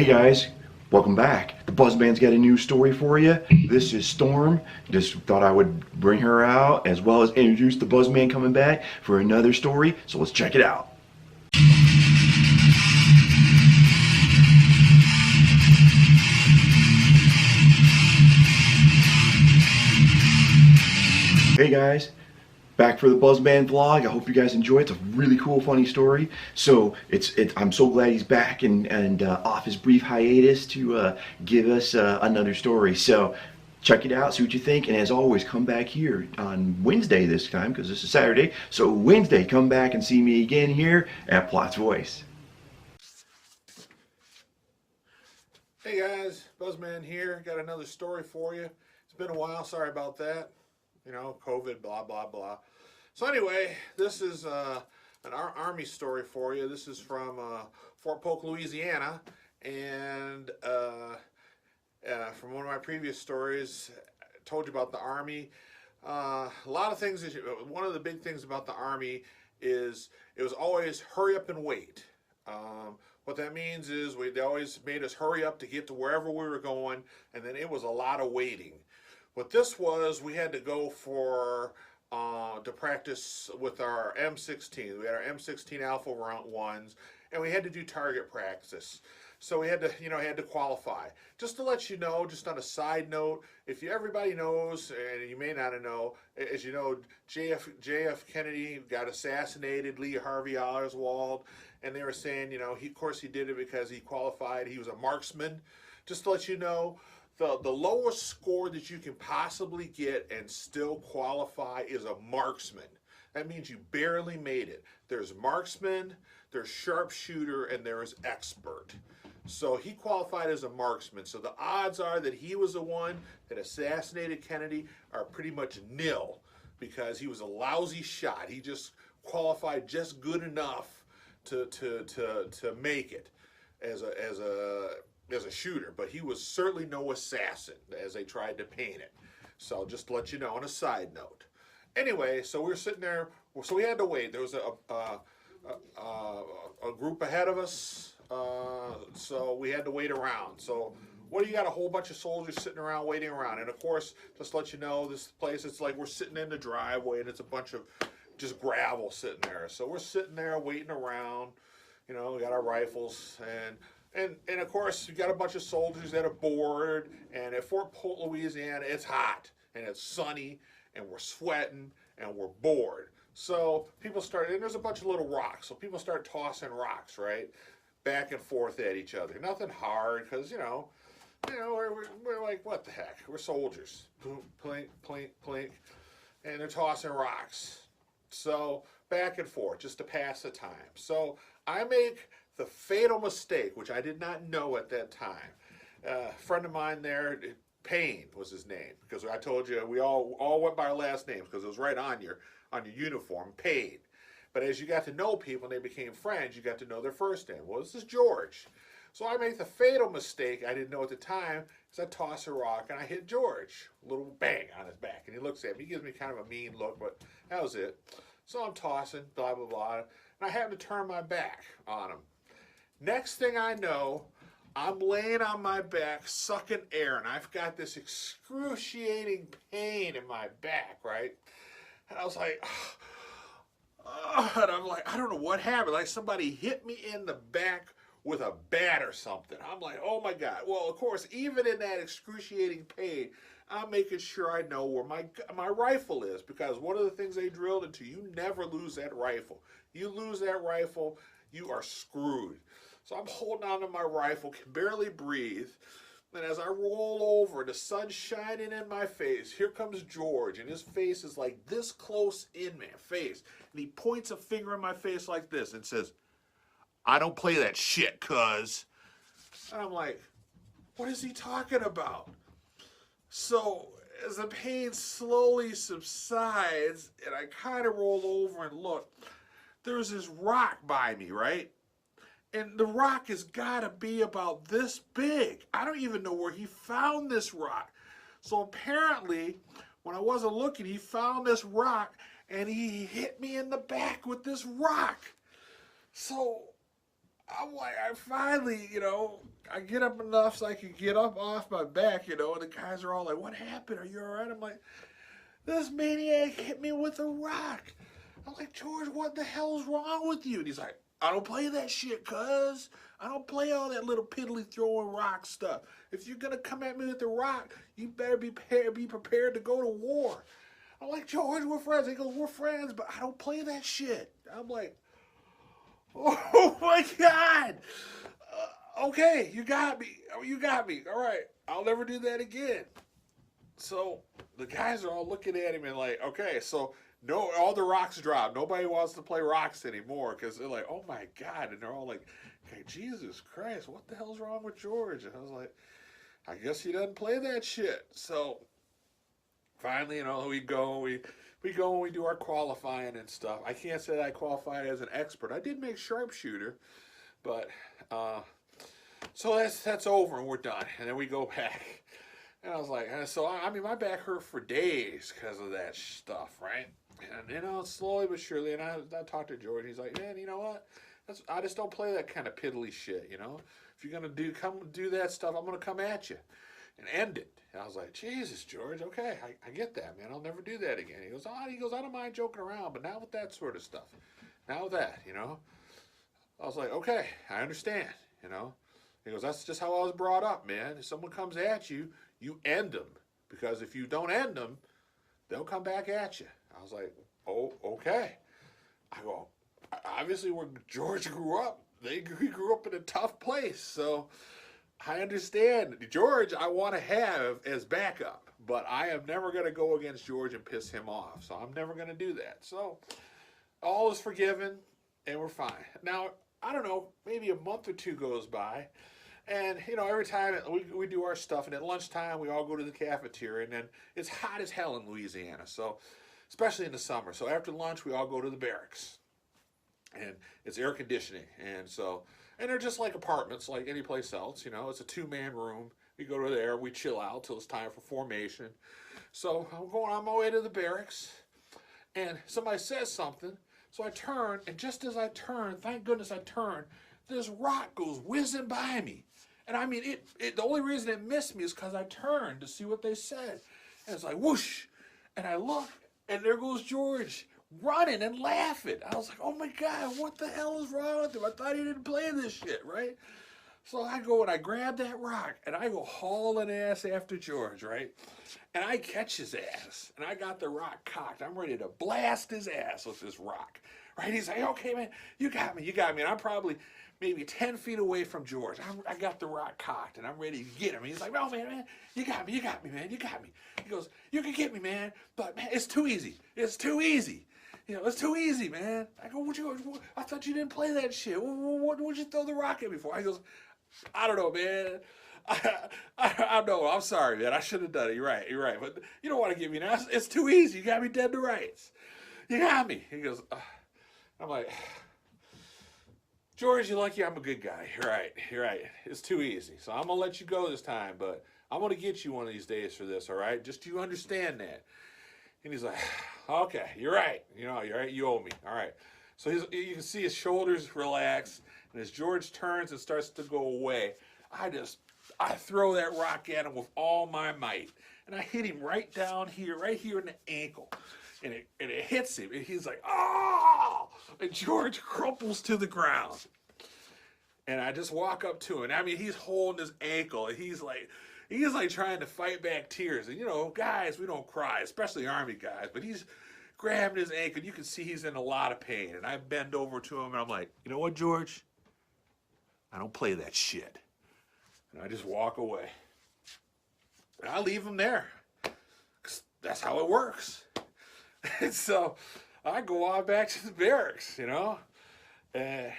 Hey guys, welcome back. The Buzzman's got a new story for you. This is Storm. Just thought I would bring her out as well as introduce the Buzzman coming back for another story. So let's check it out. Hey guys, back for the Buzzman vlog. I hope you guys enjoy it. It's a really cool, funny story. So I'm so glad he's back and off his brief hiatus to give us another story. So check it out, see what you think, and as always, come back here on Wednesday this time because this is Saturday. So Wednesday, come back and see me again here at PlotsVoice. Hey guys, Buzzman here. Got another story for you. It's been a while. Sorry about that. You know, COVID, blah, blah, blah. So anyway, this is an Army story for you. This is from Fort Polk, Louisiana. And from one of my previous stories, I told you about the Army. A lot of things, one of the big things about the Army is it was always hurry up and wait. What that means is they always made us hurry up to get to wherever we were going, and then it was a lot of waiting. What this was, we had to go to practice with our M16. We had our M16 Alpha Round 1s, and we had to do target practice. So we had to, had to qualify. Just to let you know, just on a side note, everybody knows, and you may not know, as you know, JF Kennedy got assassinated, Lee Harvey Oswald, and they were saying, of course he did it because he qualified. He was a marksman. Just to let you know, the lowest score that you can possibly get and still qualify is a marksman. That means you barely made it. There's marksman, there's sharpshooter, and there's expert. So he qualified as a marksman. So the odds are that he was the one that assassinated Kennedy are pretty much nil because he was a lousy shot. He just qualified just good enough to make it as a shooter, but he was certainly no assassin as they tried to paint it. So just to let you know on a side note. Anyway, so we were sitting there, so we had to wait. There was a group ahead of us, so we had to wait around. So what do you got? A whole bunch of soldiers sitting around waiting around. And of course, just to let you know, this place, it's like we're sitting in the driveway and it's a bunch of just gravel sitting there. So we're sitting there waiting around, we got our rifles and of course, you got a bunch of soldiers that are bored, and at Fort Polk, Louisiana, it's hot, and it's sunny, and we're sweating, and we're bored. So people started, and there's a bunch of little rocks, so people start tossing rocks, right, back and forth at each other. Nothing hard, because, we're like, what the heck? We're soldiers. Boom, plink, plink, plink, and they're tossing rocks. So back and forth, just to pass the time. So I make the fatal mistake, which I did not know at that time. A friend of mine there, Payne was his name, because I told you we all went by our last names because it was right on your uniform, Payne. But as you got to know people and they became friends, you got to know their first name. Well, this is George. So I made the fatal mistake I didn't know at the time, is I toss a rock and I hit George. A little bang on his back. And he looks at me. He gives me kind of a mean look, but that was it. So I'm tossing, blah, blah, blah. And I happen to turn my back on him. Next thing I know, I'm laying on my back, sucking air, and I've got this excruciating pain in my back, right? And I was like, and I'm like, I don't know what happened. Like somebody hit me in the back with a bat or something. I'm like, oh my God. Well, of course, even in that excruciating pain, I'm making sure I know where my rifle is, because one of the things they drilled into, you never lose that rifle. You lose that rifle, you are screwed. So I'm holding on to my rifle, can barely breathe. And as I roll over, the sun's shining in my face, here comes George, and his face is like this close in my face. And he points a finger in my face like this and says, I don't play that shit, cuz. And I'm like, what is he talking about? So as the pain slowly subsides, and I kind of roll over and look, there's this rock by me, right? And the rock has got to be about this big. I don't even know where he found this rock. So apparently, when I wasn't looking, he found this rock, and he hit me in the back with this rock. So I'm like, I finally, I get up enough so I can get up off my back, and the guys are all like, what happened? Are you all right? I'm like, this maniac hit me with a rock. I'm like, George, what the hell's wrong with you? And he's like, I don't play that shit, cuz. I don't play all that little piddly throwing rock stuff. If you're gonna come at me with a rock, you better be prepared to go to war. I'm like, George, we're friends. He goes, we're friends, but I don't play that shit. I'm like, oh my God. Okay, you got me. You got me. All right, I'll never do that again. So the guys are all looking at him and like, okay, so no, all the rocks drop. Nobody wants to play rocks anymore because they're like, oh my God. And they're all like, okay, Jesus Christ, what the hell's wrong with George? And I was like, I guess he doesn't play that shit. So finally, we go and we do our qualifying and stuff. I can't say that I qualified as an expert. I did make sharpshooter, but so that's over and we're done. And then we go back. And I was like, so I mean, my back hurt for days because of that stuff, right? And slowly but surely, and I talked to George. He's like, man, you know what? I just don't play that kind of piddly shit, If you're gonna come do that stuff, I'm gonna come at you and end it. And I was like, Jesus, George, okay, I get that, man. I'll never do that again. He goes, I don't mind joking around, but not with that sort of stuff. Not with that, I was like, okay, I understand, He goes, that's just how I was brought up, man. If someone comes at you, you end them. Because if you don't end them, they'll come back at you. I was like, oh, okay. I go, obviously where George grew up, he grew up in a tough place. So I understand. George, I want to have as backup. But I am never going to go against George and piss him off. So I'm never going to do that. So all is forgiven and we're fine. Now, I don't know, maybe a month or two goes by. And, every time we do our stuff, and at lunchtime we all go to the cafeteria, and then it's hot as hell in Louisiana, so especially in the summer. So after lunch, we all go to the barracks, and it's air conditioning. And they're just like apartments, like any place else, It's a two-man room. We go to there, we chill out till it's time for formation. So I'm going on my way to the barracks, and somebody says something, so I turn, and just as I turn, thank goodness I turned, this rock goes whizzing by me. And I mean, the only reason it missed me is because I turned to see what they said. And it's like, whoosh. And I look, and there goes George running and laughing. I was like, oh my God, what the hell is wrong with him? I thought he didn't play this shit, right? So I go and I grab that rock, and I go hauling ass after George, right? And I catch his ass, and I got the rock cocked. I'm ready to blast his ass with this rock, right? He's like, okay, man, you got me. And I'm probably maybe 10 feet away from George. I got the rock cocked, and I'm ready to get him. He's like, no, man, you got me, man, you got me. He goes, you can get me, man, but, man, it's too easy. It's too easy. It's too easy, man. I go, I thought you didn't play that shit. What would you throw the rock at me for? He goes, I don't know, man. I know. I'm sorry, man. I should have done it. You're right. But you don't want to give me that. It's too easy. You got me dead to rights. You got me. He goes, I'm like, George, you're lucky I'm a good guy. You're right. It's too easy. So I'm going to let you go this time, but I'm going to get you one of these days for this, all right? Just you understand that. And he's like, okay, you're right. You're right. You owe me. All right. So you can see his shoulders relax, and as George turns and starts to go away, I throw that rock at him with all my might, and I hit him right here in the ankle, and it hits him, and he's like, oh! And George crumples to the ground, and I just walk up to him. I mean, he's holding his ankle, and he's like trying to fight back tears. And guys, we don't cry, especially Army guys, but he's grabbing his ankle. You can see he's in a lot of pain. And I bend over to him, and I'm like, you know what, George? I don't play that shit. And I just walk away. And I leave him there. 'Cause that's how it works. And so I go on back to the barracks, And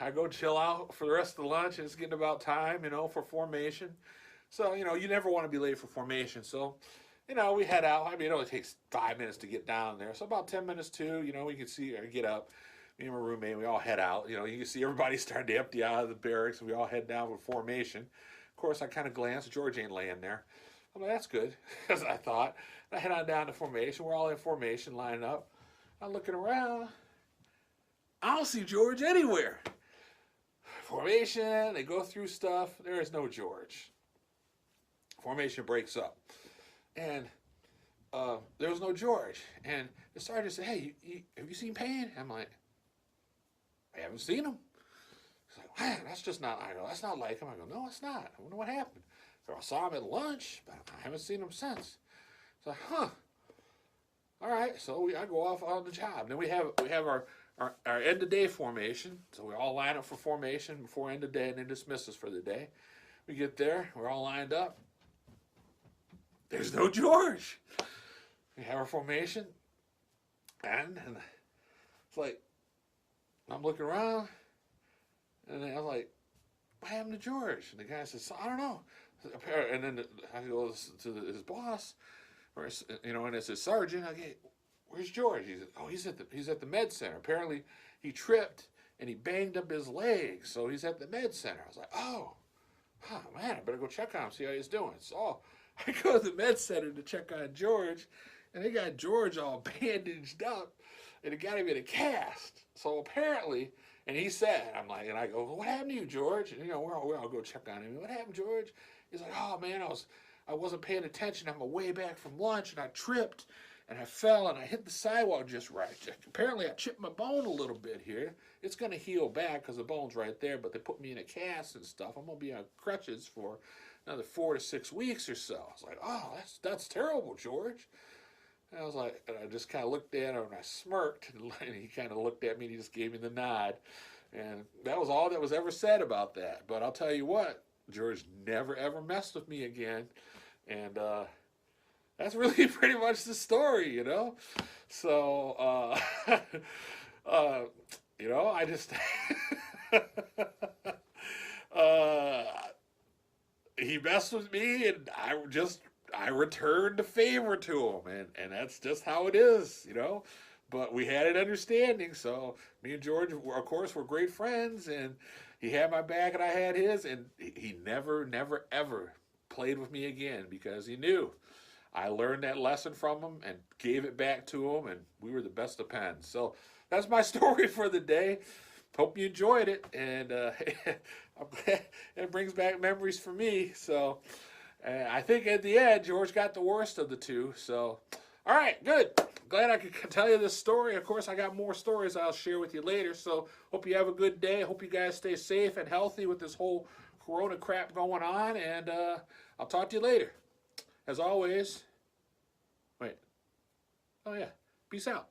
I go chill out for the rest of the lunch, and it's getting about time, for formation. So, you never want to be late for formation. So, we head out. I mean, it only takes 5 minutes to get down there. So about 10 minutes to, we can see, or get up. Me and my roommate, we all head out. You can see everybody starting to empty out of the barracks, and we all head down for formation. Of course, I kind of glance. George ain't laying there. I'm like, that's good, as I thought. And I head on down to formation. We're all in formation, lining up. I'm looking around. I don't see George anywhere. formation, they go through stuff. There is no George. Formation breaks up. And there was no George. And the sergeant said, hey, have you seen Payne? I'm like, I haven't seen him. He's like, man, that's just not, I go, that's not like him. I go, no, it's not. I wonder what happened. So I saw him at lunch, but I haven't seen him since. It's like, huh. All right, so I go off on the job. Then we have our end of day formation. So we all line up for formation before end of day and then dismiss us for the day. We get there, we're all lined up. There's no George. We have our formation, and it's like, I'm looking around, and I was like, what happened to George? And the guy says, I don't know. And then I go to his boss, or and it's his sergeant. I go, where's George? He said, oh, he's at the med center. Apparently, he tripped and he banged up his leg, so he's at the med center. I was like, oh man, I better go check on him, see how he's doing. So I go to the med center to check on George, and they got George all bandaged up, and it got him in a cast. So apparently, and he said, and I go, well, what happened to you, George? And we're all go check on him. What happened, George? He's like, oh man, I wasn't paying attention on my way back from lunch, and I tripped, and I fell, and I hit the sidewalk just right. Apparently, I chipped my bone a little bit here. It's going to heal back because the bone's right there, but they put me in a cast and stuff. I'm going to be on crutches for another 4 to 6 weeks or so. I was like, oh, that's terrible, George. And I was like, and I just kind of looked at him, and I smirked, and he kind of looked at me, and he just gave me the nod. And that was all that was ever said about that. But I'll tell you what, George never, ever messed with me again. And that's really pretty much the story, So, I just, he messed with me, and I returned the favor to him, and that's just how it is, But we had an understanding, so me and George, of course, were great friends, and he had my back and I had his, and he never, never, ever played with me again because he knew. I learned that lesson from him and gave it back to him, and we were the best of pens. So that's my story for the day. Hope you enjoyed it, and I'm glad it brings back memories for me. So I think at the end, George got the worst of the two. So, all right, good. Glad I could tell you this story. Of course, I got more stories I'll share with you later. So hope you have a good day. Hope you guys stay safe and healthy with this whole Corona crap going on, and I'll talk to you later. As always, peace out.